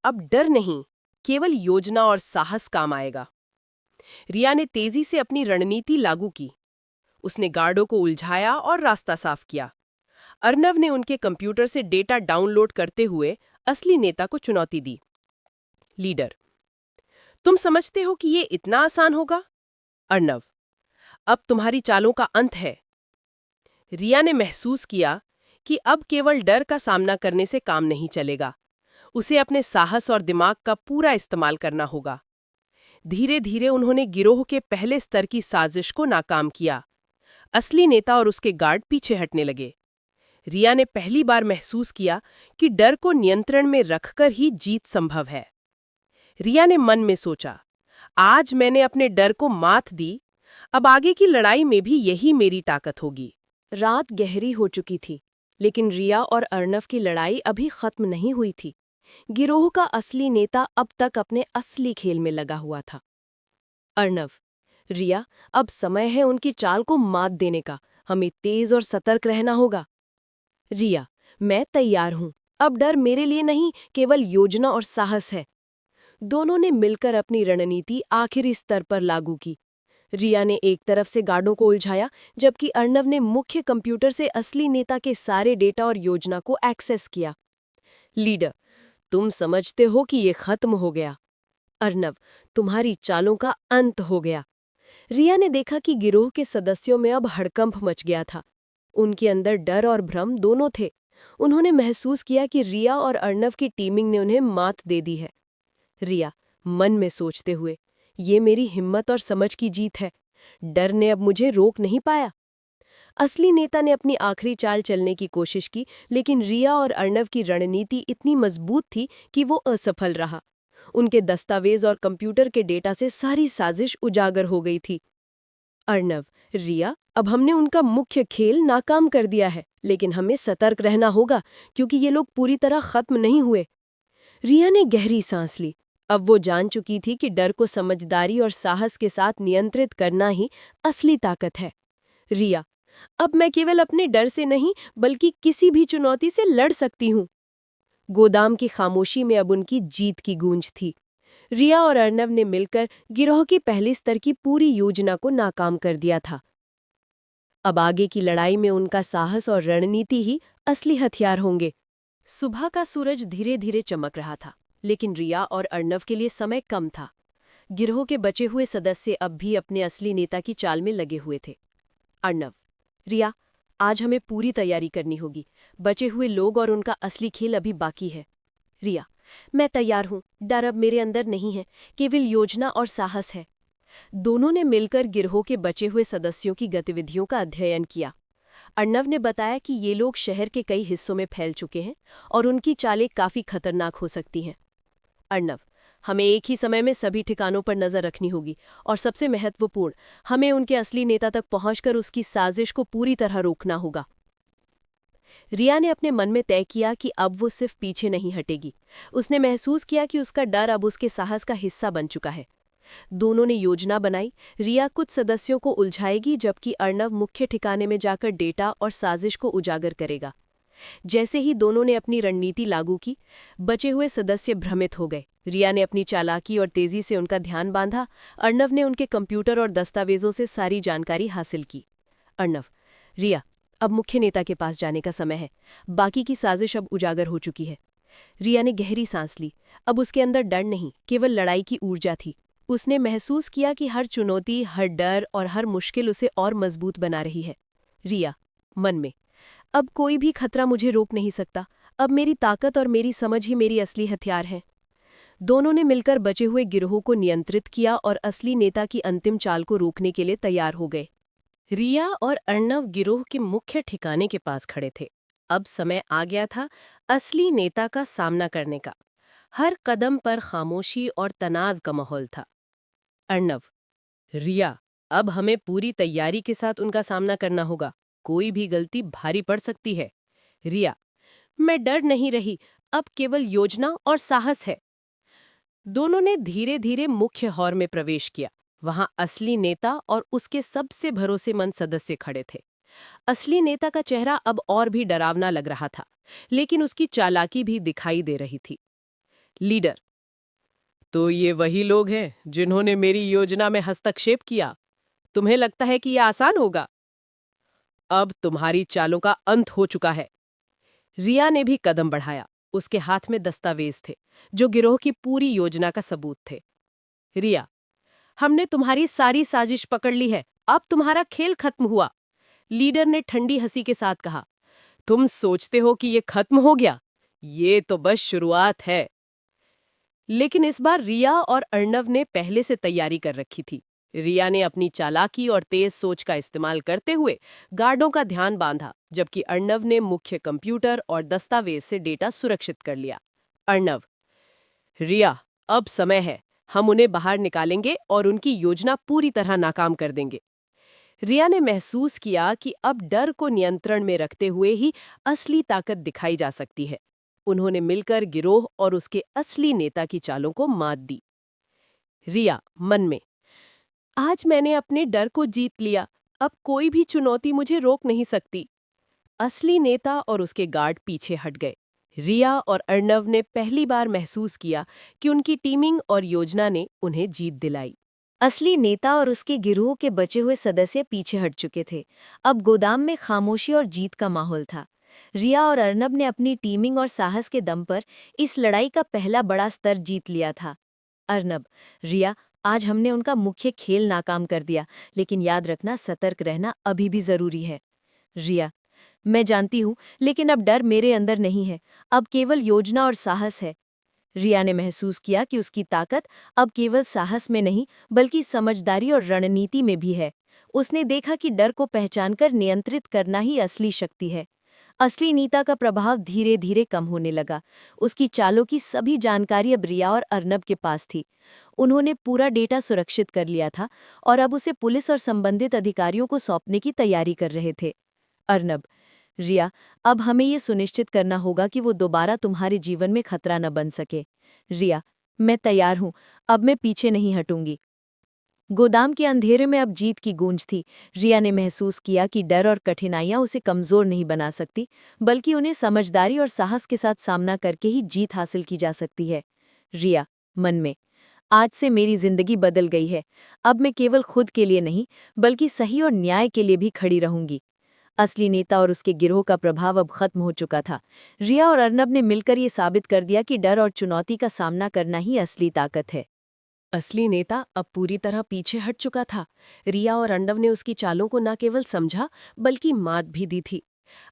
अब डर नहीं, केवल योजना और साहस काम आएगा। रिया ने तेजी से अपनी रणनीति लागू की। उसने गार्डों को उलझाया और रास्ता साफ किया। अर्नव ने उनके कंप्यूटर से डेटा डाउनलोड करते हुए असली नेता को चुनौती दी। लीडर, तुम समझते हो कि ये इतना आसान होगा? अर्नव, अब तुम्हारी चालों का अंत है। रिया ने महसूस किया कि अब केवल डर का सामना करने से काम नहीं चलेगा। उसे अपने साहस और दिमाग का पूरा इस्तेमाल करना होगा। धीरे धीरे उन्होंने गिरोह के पहले स्तर की साजिश को नाकाम किया। असली नेता और उसके गार्ड पीछे हटने लगे। रिया ने पहली बार महसूस किया कि डर को नियंत्रण में रखकर ही जीत संभव है। रिया ने मन में सोचा, आज मैंने अपने डर को मात दी, अब आगे की लड़ाई में भी यही मेरी ताकत होगी। रात गहरी हो चुकी थी, लेकिन रिया और अर्नव की लड़ाई अभी खत्म नहीं हुई थी। गिरोह का असली नेता अब तक अपने असली खेल में लगा हुआ था। अर्नव, रिया, अब समय है उनकी चाल को मात देने का। हमें तेज और सतर्क रहना होगा। रिया, मैं तैयार हूं। अब डर मेरे लिए नहीं, केवल योजना और साहस है। दोनों ने मिलकर अपनी रणनीति आखिरी स्तर पर लागू की। रिया ने एक तरफ से गार्डों को उलझाया, जबकि अर्नव ने मुख्य कंप्यूटर से असली नेता के सारे डेटा और योजना को एक्सेस किया। लीडर, तुम समझते हो कि ये खत्म हो गया। अर्नव, तुम्हारी चालों का अंत हो गया। रिया ने देखा कि गिरोह के सदस्यों में अब हड़कंप मच गया था। उनके अंदर डर और भ्रम दोनों थे। उन्होंने महसूस किया कि रिया और अर्नव की टीमिंग ने उन्हें मात दे दी है। रिया, मन में सोचते हुए, ये मेरी हिम्मत और समझ की जीत है। डर ने अब मुझे रोक नहीं पाया। असली नेता ने अपनी आखिरी चाल चलने की कोशिश की, लेकिन रिया और अर्नव की रणनीति इतनी मजबूत थी कि वो असफल रहा। उनके दस्तावेज और कंप्यूटर के डेटा से सारी साजिश उजागर हो गई थी। अर्नव, रिया, अब हमने उनका मुख्य खेल नाकाम कर दिया है, लेकिन हमें सतर्क रहना होगा क्योंकि ये लोग पूरी तरह खत्म नहीं हुए। रिया ने गहरी सांस ली। अब वो जान चुकी थी कि डर को समझदारी और साहस के साथ नियंत्रित करना ही असली ताकत है। रिया, अब मैं केवल अपने डर से नहीं, बल्कि किसी भी चुनौती से लड़ सकती हूँ। गोदाम की खामोशी में अब उनकी जीत की गूंज थी। रिया और अर्नव ने मिलकर गिरोह के पहले स्तर की पूरी योजना को नाकाम कर दिया था। अब आगे की लड़ाई में उनका साहस और रणनीति ही असली हथियार होंगे। सुबह का सूरज धीरे धीरे चमक रहा था, लेकिन रिया और अर्नव के लिए समय कम था। गिरोह के बचे हुए सदस्य अब भी अपने असली नेता की चाल में लगे हुए थे। अर्नव, रिया, आज हमें पूरी तैयारी करनी होगी। बचे हुए लोग और उनका असली खेल अभी बाकी है। रिया, मैं तैयार हूं। डर अब मेरे अंदर नहीं है, केवल योजना और साहस है। दोनों ने मिलकर गिरोह के बचे हुए सदस्यों की गतिविधियों का अध्ययन किया। अर्नव ने बताया कि ये लोग शहर के कई हिस्सों में फैल चुके हैं और उनकी चालें काफी खतरनाक हो सकती हैं। अर्नव, हमें एक ही समय में सभी ठिकानों पर नजर रखनी होगी और सबसे महत्वपूर्ण, हमें उनके असली नेता तक पहुंचकर उसकी साजिश को पूरी तरह रोकना होगा। रिया ने अपने मन में तय किया कि अब वो सिर्फ पीछे नहीं हटेगी। उसने महसूस किया कि उसका डर अब उसके साहस का हिस्सा बन चुका है। दोनों ने योजना बनाई। रिया कुछ सदस्यों को उलझाएगी, जबकि अर्नव मुख्य ठिकाने में जाकर डेटा और साजिश को उजागर करेगा। जैसे ही दोनों ने अपनी रणनीति लागू की, बचे हुए सदस्य भ्रमित हो गए। रिया ने अपनी चालाकी और तेजी से उनका ध्यान बांधा। अर्नव ने उनके कंप्यूटर और दस्तावेजों से सारी जानकारी हासिल की। अर्नव, रिया, अब मुख्य नेता के पास जाने का समय है। बाकी की साजिश अब उजागर हो चुकी है। रिया ने गहरी सांस ली। अब उसके अंदर डर नहीं, केवल लड़ाई की ऊर्जा थी। उसने महसूस किया कि हर चुनौती, हर डर और हर मुश्किल उसे और मजबूत बना रही है। रिया, मन में, अब कोई भी खतरा मुझे रोक नहीं सकता। अब मेरी ताकत और मेरी समझ ही मेरी असली हथियार हैं। दोनों ने मिलकर बचे हुए गिरोह को नियंत्रित किया और असली नेता की अंतिम चाल को रोकने के लिए तैयार हो गए। रिया और अर्णव गिरोह के मुख्य ठिकाने के पास खड़े थे। अब समय आ गया था असली नेता का सामना करने का। हर कदम पर खामोशी और तनाव का माहौल था। अर्णव, रिया, अब हमें पूरी तैयारी के साथ उनका सामना करना होगा। कोई भी गलती भारी पड़ सकती है। रिया, मैं डर नहीं रही, अब केवल योजना और साहस है। दोनों ने धीरे धीरे मुख्य हॉल में प्रवेश किया। वहां असली नेता और उसके सबसे भरोसेमंद सदस्य खड़े थे। असली नेता का चेहरा अब और भी डरावना लग रहा था, लेकिन उसकी चालाकी भी दिखाई दे रही थी। लीडर, तो ये वही लोग हैं जिन्होंने मेरी योजना में हस्तक्षेप किया। तुम्हें लगता है कि यह आसान होगा? अब तुम्हारी चालों का अंत हो चुका है। रिया ने भी कदम बढ़ाया। उसके हाथ में दस्तावेज थे जो गिरोह की पूरी योजना का सबूत थे। रिया, हमने तुम्हारी सारी साजिश पकड़ ली है, अब तुम्हारा खेल खत्म हुआ। लीडर ने ठंडी हंसी के साथ कहा, तुम सोचते हो कि ये खत्म हो गया? ये तो बस शुरुआत है। लेकिन इस बार रिया और अर्णव ने पहले से तैयारी कर रखी थी। रिया ने अपनी चालाकी और तेज सोच का इस्तेमाल करते हुए गार्डों का ध्यान बांधा, जबकि अर्णव ने मुख्य कंप्यूटर और दस्तावेज से डेटा सुरक्षित कर लिया। अर्णव, रिया, अब समय है, हम उन्हें बाहर निकालेंगे और उनकी योजना पूरी तरह नाकाम कर देंगे। रिया ने महसूस किया कि अब डर को नियंत्रण में रखते हुए ही असली ताकत दिखाई जा सकती है। उन्होंने मिलकर गिरोह और उसके असली नेता की चालों को मात दी। रिया मन में, आज मैंने अपने डर को जीत लिया, अब कोई भी चुनौती मुझे रोक नहीं सकती। असली नेता और उसके गार्ड पीछे हट गए। रिया और अर्णव ने पहली बार महसूस किया कि उनकी टीमिंग और योजना ने उन्हें जीत दिलाई। असली नेता और उसके गिरोह के बचे हुए सदस्य पीछे हट चुके थे। अब गोदाम में खामोशी और जीत का माहौल था। रिया और अर्नब ने अपनी टीमिंग और साहस के दम पर इस लड़ाई का पहला बड़ा स्तर जीत लिया था। अर्नब, रिया, आज हमने उनका मुख्य खेल नाकाम कर दिया, लेकिन याद रखना, सतर्क रहना अभी भी जरूरी है। रिया, मैं जानती हूँ, लेकिन अब डर मेरे अंदर नहीं है, अब केवल योजना और साहस है। रिया ने महसूस किया कि उसकी ताकत अब केवल साहस में नहीं, बल्कि समझदारी और रणनीति में भी है। उसने देखा कि डर को पहचानकर नियंत्रित करना ही असली शक्ति है। असली नेता का प्रभाव धीरे धीरे कम होने लगा। उसकी चालों की सभी जानकारी अब रिया और अर्नब के पास थी। उन्होंने पूरा डेटा सुरक्षित कर लिया था और अब उसे पुलिस और संबंधित अधिकारियों को सौंपने की तैयारी कर रहे थे। अर्नब, रिया, अब हमें ये सुनिश्चित करना होगा कि वो दोबारा तुम्हारे जीवन में खतरा न बन सके। रिया, मैं तैयार हूं, अब मैं पीछे नहीं हटूंगी। गोदाम के अंधेरे में अब जीत की गूंज थी। रिया ने महसूस किया कि डर और कठिनाइयां उसे कमजोर नहीं बना सकती, बल्कि उन्हें समझदारी और साहस के साथ सामना करके ही जीत हासिल की जा सकती है। रिया मन में, आज से मेरी जिंदगी बदल गई है। अब मैं केवल खुद के लिए नहीं, बल्कि सही और न्याय के लिए भी खड़ी रहूंगी। असली नेता और उसके गिरोह का प्रभाव अब खत्म हो चुका था। रिया और अर्नब ने मिलकर ये साबित कर दिया कि डर और चुनौती का सामना करना ही असली ताकत है। असली नेता अब पूरी तरह पीछे हट चुका था। रिया और अर्णव ने उसकी चालों को न केवल समझा, बल्कि मात भी दी थी।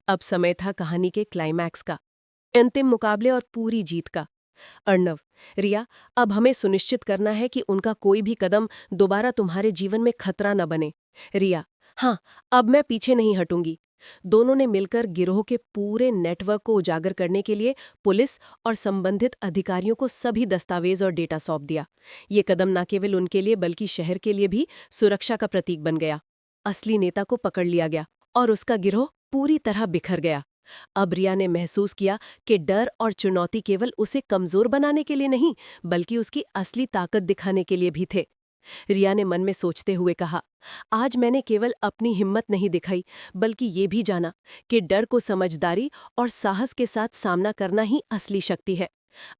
अब समय था कहानी के क्लाइमैक्स का, अंतिम मुकाबले और पूरी जीत का। अर्णव, रिया, अब हमें सुनिश्चित करना है कि उनका कोई भी कदम दोबारा तुम्हारे जीवन में खतरा न बने। रिया, हाँ, अब मैं पीछे नहीं हटूंगी। दोनों ने मिलकर गिरोह के पूरे नेटवर्क को उजागर करने के लिए पुलिस और संबंधित अधिकारियों को सभी दस्तावेज और डेटा सौंप दिया। ये कदम न केवल उनके लिए बल्कि शहर के लिए भी सुरक्षा का प्रतीक बन गया। असली नेता को पकड़ लिया गया और उसका गिरोह पूरी तरह बिखर गया। अब रिया ने महसूस किया कि डर और चुनौती केवल उसे कमजोर बनाने के लिए नहीं, बल्कि उसकी असली ताकत दिखाने के लिए भी थे। रिया ने मन में सोचते हुए कहा, आज मैंने केवल अपनी हिम्मत नहीं दिखाई, बल्कि ये भी जाना कि डर को समझदारी और साहस के साथ सामना करना ही असली शक्ति है।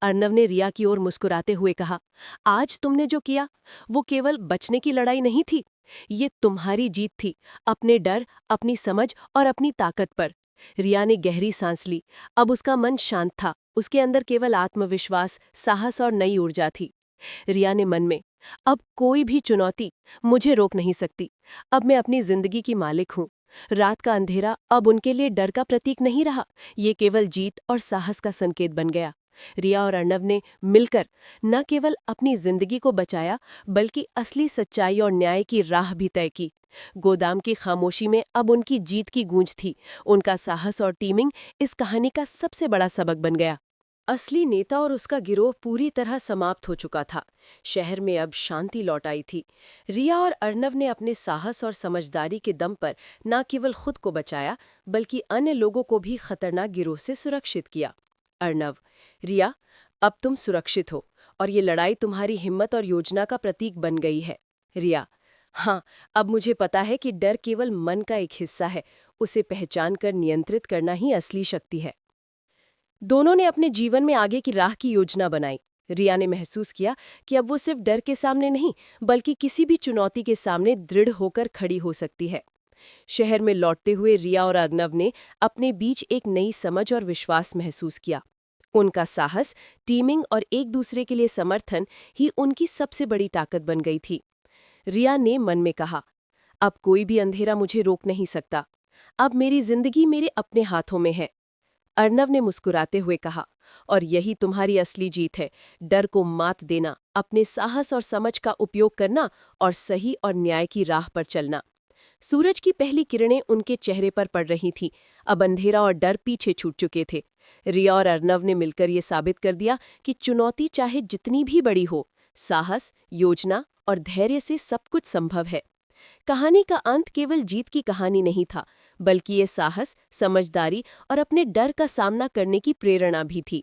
अर्णव ने रिया की ओर मुस्कुराते हुए कहा, आज तुमने जो किया वो केवल बचने की लड़ाई नहीं थी, ये तुम्हारी जीत थी, अपने डर, अपनी समझ और अपनी ताकत पर। रिया ने गहरी सांस ली। अब उसका मन शांत था, उसके अंदर केवल आत्मविश्वास, साहस और नई ऊर्जा थी। रिया ने मन में, अब कोई भी चुनौती मुझे रोक नहीं सकती। अब मैं अपनी जिंदगी की मालिक हूँ, रात का अंधेरा अब उनके लिए डर का प्रतीक नहीं रहा, ये केवल जीत और साहस का संकेत बन गया। रिया और अर्नव ने मिलकर न केवल अपनी जिंदगी को बचाया, बल्कि असली सच्चाई और न्याय की राह भी तय की। गोदाम की खामोशी में अब उनकी जीत की गूंज थी। उनका साहस और टीमिंग इस कहानी का सबसे बड़ा सबक बन गया। असली नेता और उसका गिरोह पूरी तरह समाप्त हो चुका था। शहर में अब शांति लौट आई थी। रिया और अर्नव ने अपने साहस और समझदारी के दम पर न केवल खुद को बचाया, बल्कि अन्य लोगों को भी खतरनाक गिरोह से सुरक्षित किया। अर्नव, रिया, अब तुम सुरक्षित हो और ये लड़ाई तुम्हारी हिम्मत और योजना का प्रतीक बन गई है। रिया, हाँ, अब मुझे पता है कि डर केवल मन का एक हिस्सा है, उसे पहचान कर नियंत्रित करना ही असली शक्ति है। दोनों ने अपने जीवन में आगे की राह की योजना बनाई। रिया ने महसूस किया कि अब वो सिर्फ डर के सामने नहीं, बल्कि किसी भी चुनौती के सामने दृढ़ होकर खड़ी हो सकती है। शहर में लौटते हुए रिया और अर्नव ने अपने बीच एक नई समझ और विश्वास महसूस किया। उनका साहस, टीमिंग और एक दूसरे के लिए समर्थन ही उनकी सबसे बड़ी ताकत बन गई थी। रिया ने मन में कहा, अब कोई भी अंधेरा मुझे रोक नहीं सकता। अब मेरी जिंदगी मेरे अपने हाथों में है। अर्नव ने मुस्कुराते हुए कहा, और यही तुम्हारी असली जीत है, डर को मात देना, अपने साहस और समझ का उपयोग करना और सही और न्याय की राह पर चलना। सूरज की पहली किरणें उनके चेहरे पर पड़ रही थीं। अब अंधेरा और डर पीछे छूट चुके थे। रिया और अर्नव ने मिलकर ये साबित कर दिया कि चुनौती चाहे जितनी भी बड़ी हो, साहस, योजना और धैर्य से सब कुछ संभव है। कहानी का अंत केवल जीत की कहानी नहीं था, बल्कि ये साहस, समझदारी और अपने डर का सामना करने की प्रेरणा भी थी।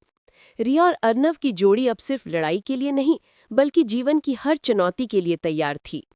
रिया और अर्नव की जोड़ी अब सिर्फ लड़ाई के लिए नहीं, बल्कि जीवन की हर चुनौती के लिए तैयार थी।